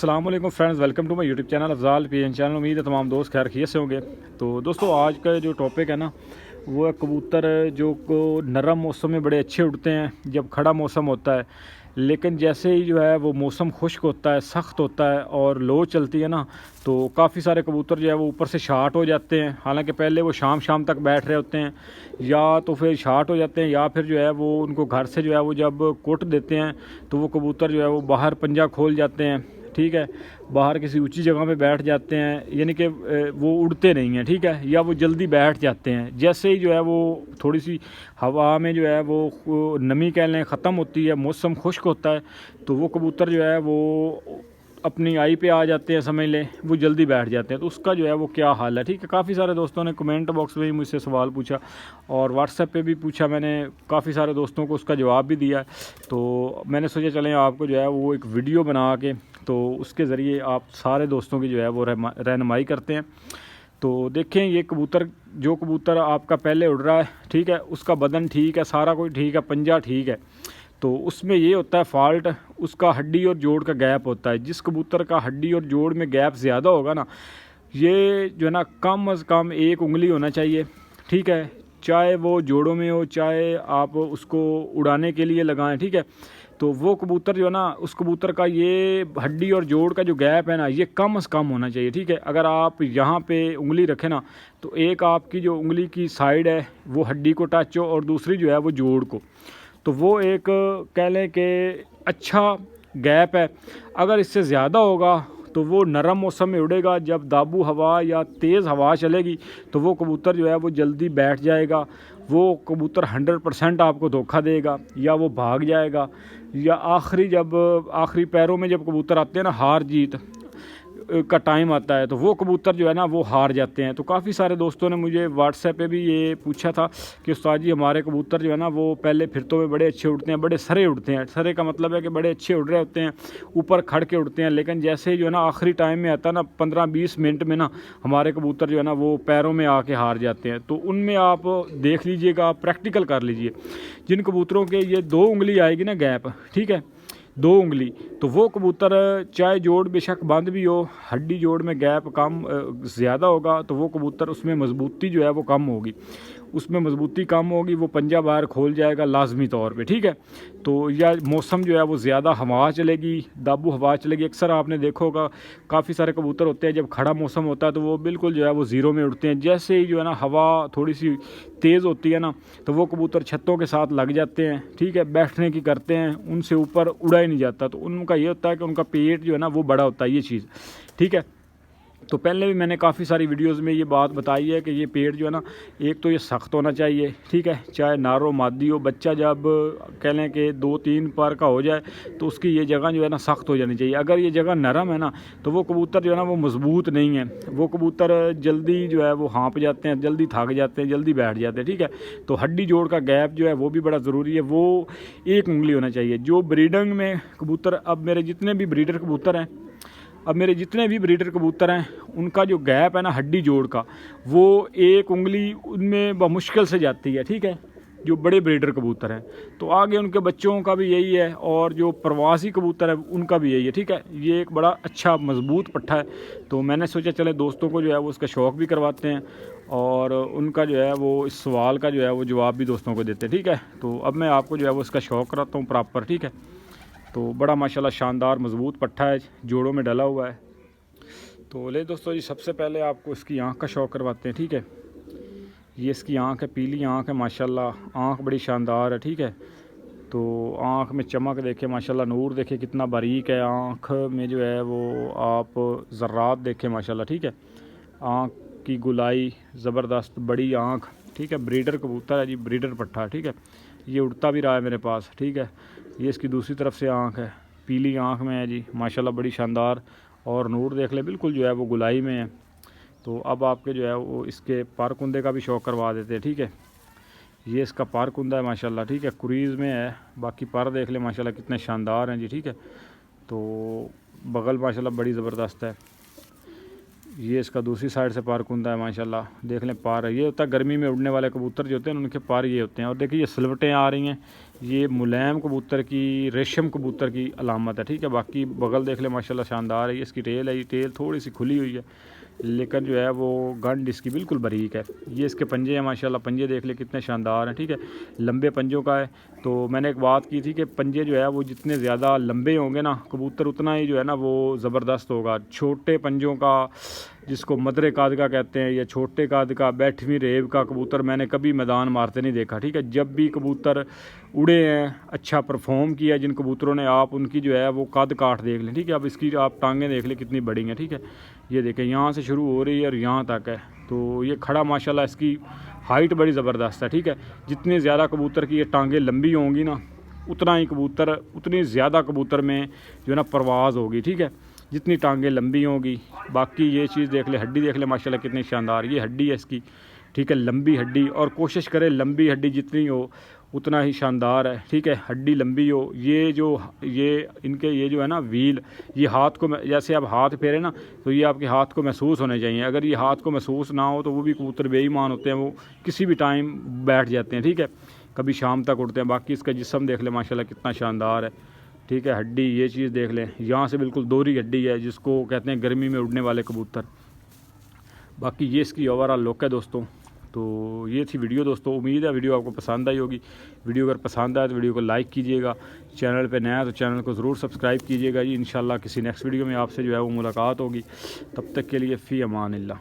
अस्सलाम वालेकुम friends, welcome to my YouTube channel Afzal PN channel. उम्मीद है तमाम दोस्त खैर खैरियत से होंगे। तो दोस्तों आज का जो टॉपिक है ना वो है कबूतर जो को नरम मौसम में बड़े अच्छे उड़ते हैं जब खड़ा मौसम होता है, लेकिन जैसे ही जो है वो मौसम खुश्क होता है, सख्त होता है और लो चलती है ना, तो काफ़ी सारे कबूतर जो है वो ऊपर से शार्ट हो जाते हैं। हालांकि पहले वो शाम शाम तक बैठ रहे होते हैं, या तो फिर शार्ट हो जाते हैं या फिर जो है वो उनको घर से जो है वो जब कोट देते हैं तो वो कबूतर जो है वो बाहर पंजा खोल जाते हैं। ठीक है, बाहर किसी ऊंची जगह पे बैठ जाते हैं, यानी कि वो उड़ते नहीं हैं। ठीक है, या वो जल्दी बैठ जाते हैं जैसे ही जो है वो थोड़ी सी हवा में जो है वो नमी कह लें ख़त्म होती है, मौसम खुश्क होता है, तो वो कबूतर जो है वो अपनी आई पे आ जाते हैं, समझ लें वो जल्दी बैठ जाते हैं। तो उसका जो है वो क्या हाल है। ठीक है, काफ़ी सारे दोस्तों ने कमेंट बॉक्स में भी मुझसे सवाल पूछा और व्हाट्सएप पे भी पूछा, मैंने काफ़ी सारे दोस्तों को उसका जवाब भी दिया। तो मैंने सोचा चलें आपको जो है वो एक वीडियो बना के तो उसके ज़रिए आप सारे दोस्तों की जो है वो रहनुमाई करते हैं। तो देखें ये कबूतर, जो कबूतर आपका पहले उड़ रहा है, ठीक है, उसका बदन ठीक है, सारा कुछ ठीक है, पंजा ठीक है, तो उसमें ये होता है फॉल्ट उसका हड्डी और जोड़ का गैप होता है। जिस कबूतर का हड्डी और जोड़ में गैप ज़्यादा होगा ना, ये जो है ना कम अज़ कम 1 उंगली होना चाहिए। ठीक है, चाहे वो जोड़ों में हो, चाहे आप उसको उड़ाने के लिए लगाएं। ठीक है, तो वो कबूतर जो है ना, उस कबूतर का ये हड्डी और जोड़ का जो गैप है ना, ये कम से कम होना चाहिए। ठीक है, अगर आप यहाँ पे उंगली रखें ना, तो एक आपकी जो उंगली की साइड है वो हड्डी को टच हो और दूसरी जो है वो जोड़ को, तो वो एक कह लें कि अच्छा गैप है। अगर इससे ज़्यादा होगा तो वो नरम मौसम में उड़ेगा, जब दाबू हवा या तेज़ हवा चलेगी तो वो कबूतर जो है वो जल्दी बैठ जाएगा। वो कबूतर 100% आपको धोखा देगा, या वो भाग जाएगा, या आखिरी पैरों में जब कबूतर आते हैं ना, हार जीत का टाइम आता है, तो वो कबूतर जो है ना वो हार जाते हैं। तो काफ़ी सारे दोस्तों ने मुझे व्हाट्सएप पे भी ये पूछा था कि उस्ताद जी हमारे कबूतर जो है ना वो पहले फिरतों में बड़े अच्छे उड़ते हैं, बड़े सरे उड़ते हैं। सरे का मतलब है कि बड़े अच्छे उड़ रहे होते हैं, ऊपर खड़ के उड़ते हैं, लेकिन जैसे ही जो है ना आखिरी टाइम में आता है ना, 15-20 मिनट में ना, हमारे कबूतर जो है ना वो पैरों में आके हार जाते हैं। तो उनमें आप देख लीजिएगा, आप प्रैक्टिकल कर लीजिए। जिन कबूतरों के ये 2 उंगली आएगी ना गैप, ठीक है, 2 उंगली, तो वो कबूतर चाहे जोड़ बेशक बंद भी हो, हड्डी जोड़ में गैप कम ज़्यादा होगा, तो वो कबूतर उसमें मजबूती जो है वो कम होगी, उसमें मजबूती कम होगी, वो पंजा बाहर खोल जाएगा लाजमी तौर पे। ठीक है, तो या मौसम जो है वो ज़्यादा हवा चलेगी, दाबू हवा चलेगी। अक्सर आपने देखा होगा काफ़ी सारे कबूतर होते हैं जब खड़ा मौसम होता है तो वो बिल्कुल जो है वो ज़ीरो में उड़ते हैं। जैसे ही जो है ना हवा थोड़ी सी तेज़ होती है ना, तो वो कबूतर छत्तों के साथ लग जाते हैं। ठीक है, बैठने की करते हैं, उनसे ऊपर उड़ा ही नहीं जाता। तो उनका ये होता है कि उनका पेट जो है ना वो बड़ा होता है, ये चीज़। ठीक है, तो पहले भी मैंने काफ़ी सारी वीडियोस में ये बात बताई है कि ये पेड़ जो है ना, एक तो ये सख्त होना चाहिए। ठीक है, चाहे नारो मादी हो, बच्चा जब कह लें कि 2-3 पर का हो जाए तो उसकी ये जगह जो है ना सख्त हो जानी चाहिए। अगर ये जगह नरम है ना, तो वो कबूतर जो है ना वो मजबूत नहीं है, वो कबूतर जल्दी जो है वो हाँप जाते हैं, जल्दी थक जाते हैं, जल्दी बैठ जाते हैं। ठीक है, तो हड्डी जोड़ का गैप जो है वो भी बड़ा ज़रूरी है, वो 1 उंगली होना चाहिए। जो ब्रीडिंग में कबूतर, अब मेरे जितने भी ब्रीडर कबूतर हैं, उनका जो गैप है ना हड्डी जोड़ का, वो 1 उंगली उनमें बमुश्किल से जाती है। ठीक है, जो बड़े ब्रीडर कबूतर हैं, तो आगे उनके बच्चों का भी यही है, और जो प्रवासी कबूतर है उनका भी यही है। ठीक है, ये एक बड़ा अच्छा मजबूत पट्ठा है। तो मैंने सोचा चले दोस्तों को जो है वो उसका शौक़ भी करवाते हैं, और उनका जो है वो इस सवाल का जो है वो जवाब भी दोस्तों को देते हैं। ठीक है, तो अब मैं आपको जो है वो इसका शौक़ कराता हूँ प्रॉपर। ठीक है, तो बड़ा माशाल्लाह शानदार मजबूत पट्ठा है, जोड़ों में डला हुआ है। तो ले दोस्तों जी, सबसे पहले आपको इसकी आँख का शौक़ करवाते हैं। ठीक है, ये इसकी आँख है, पीली आँख है माशाल्लाह, आँख बड़ी शानदार है। ठीक है, तो आँख में चमक देखे माशाल्लाह, नूर देखे कितना बारीक है, आँख में जो है वो आप ज़र्रात देखें माशाल्लाह। ठीक है, आँख की गुलाई ज़बरदस्त, बड़ी आँख। ठीक है, ब्रीडर कबूतर है जी, ब्रीडर पट्ठा। ठीक है, ये उड़ता भी रहा है मेरे पास। ठीक है, ये इसकी दूसरी तरफ से आँख है, पीली आँख में है जी माशाल्लाह, बड़ी शानदार, और नूर देख ले बिल्कुल जो है वो गुलाई में है। तो अब आपके जो है वो इसके पार कुंदे का भी शौक़ करवा देते हैं। ठीक है, ये इसका पार कुंदा है माशाल्लाह। ठीक है, क्रीज़ में है, बाकी पर देख ले माशाल्लाह कितने शानदार हैं जी। ठीक है, तो बगल माशाल्लाह बड़ी ज़बरदस्त है। ये इसका दूसरी साइड से पार कुंदा है माशाल्लाह, देख लें पार है। ये होता है गर्मी में उड़ने वाले कबूतर जो होते हैं उनके पार ये होते हैं। और देखिए ये सिलवटें आ रही हैं, ये मुलायम कबूतर की, रेशम कबूतर की अलामत है, ठीक है। बाकी बगल देख लें माशाल्लाह शानदार है। ये इसकी टेल है, ये टेल थोड़ी सी खुली हुई है लेकिन जो है वो गंड इसकी बिल्कुल बारीक है। ये इसके पंजे हैं माशाल्लाह, पंजे देख ले कितने शानदार हैं, ठीक है। लंबे पंजों का है। तो मैंने एक बात की थी कि पंजे जो है वो जितने ज़्यादा लंबे होंगे ना कबूतर उतना ही जो है ना वो ज़बरदस्त होगा। छोटे पंजों का, जिसको मदरे काद का कहते हैं, या छोटे काद का, बैठवीं रेब का कबूतर मैंने कभी मैदान मारते नहीं देखा, ठीक है। जब भी कबूतर उड़े हैं, अच्छा परफॉर्म किया जिन कबूतरों ने, आप उनकी जो है वो कद काठ देख लें, ठीक है। अब इसकी आप टांगें देख लें कितनी बड़ी हैं, ठीक है। ये देखें यहाँ से शुरू हो रही है और यहाँ तक है। तो ये खड़ा माशाल्लाह इसकी हाइट बड़ी ज़बरदस्त है, ठीक है। जितनी ज़्यादा कबूतर की ये टांगें लंबी होंगी ना उतना ही कबूतर, उतनी ज़्यादा कबूतर में जो है ना परवाज़ होगी, ठीक है, जितनी टांगें लंबी होंगी। बाकी ये चीज़ देख ले, हड्डी देख ले माशाल्लाह कितनी शानदार, ये हड्डी है इसकी, ठीक है, लंबी हड्डी। और कोशिश करें लंबी हड्डी जितनी हो उतना ही शानदार है, ठीक है, हड्डी लंबी हो। ये जो ये इनके ये जो है ना व्हील, ये हाथ को, जैसे आप हाथ फेरे ना तो ये आपके हाथ को महसूस होने चाहिए। अगर ये हाथ को महसूस ना हो तो वो भी कबूतर बेईमान होते हैं, वो किसी भी टाइम बैठ जाते हैं, ठीक है, कभी शाम तक उड़ते हैं। बाकी इसका जिस्म देख ले माशाल्लाह कितना शानदार है, ठीक है। हड्डी ये चीज़ देख लें, यहाँ से बिल्कुल दोहरी हड्डी है जिसको कहते हैं गर्मी में उड़ने वाले कबूतर। बाकी ये इसकी ओवरऑल लुक है दोस्तों। तो ये थी वीडियो दोस्तों, उम्मीद है वीडियो आपको पसंद आई होगी। वीडियो अगर पसंद आए तो वीडियो को लाइक कीजिएगा, चैनल पे नया तो चैनल को ज़रूर सब्सक्राइब कीजिएगा जी। इंशाल्लाह किसी नेक्स्ट वीडियो में आपसे जो है वो मुलाकात होगी। तब तक के लिए फ़ी अमान अल्लाह।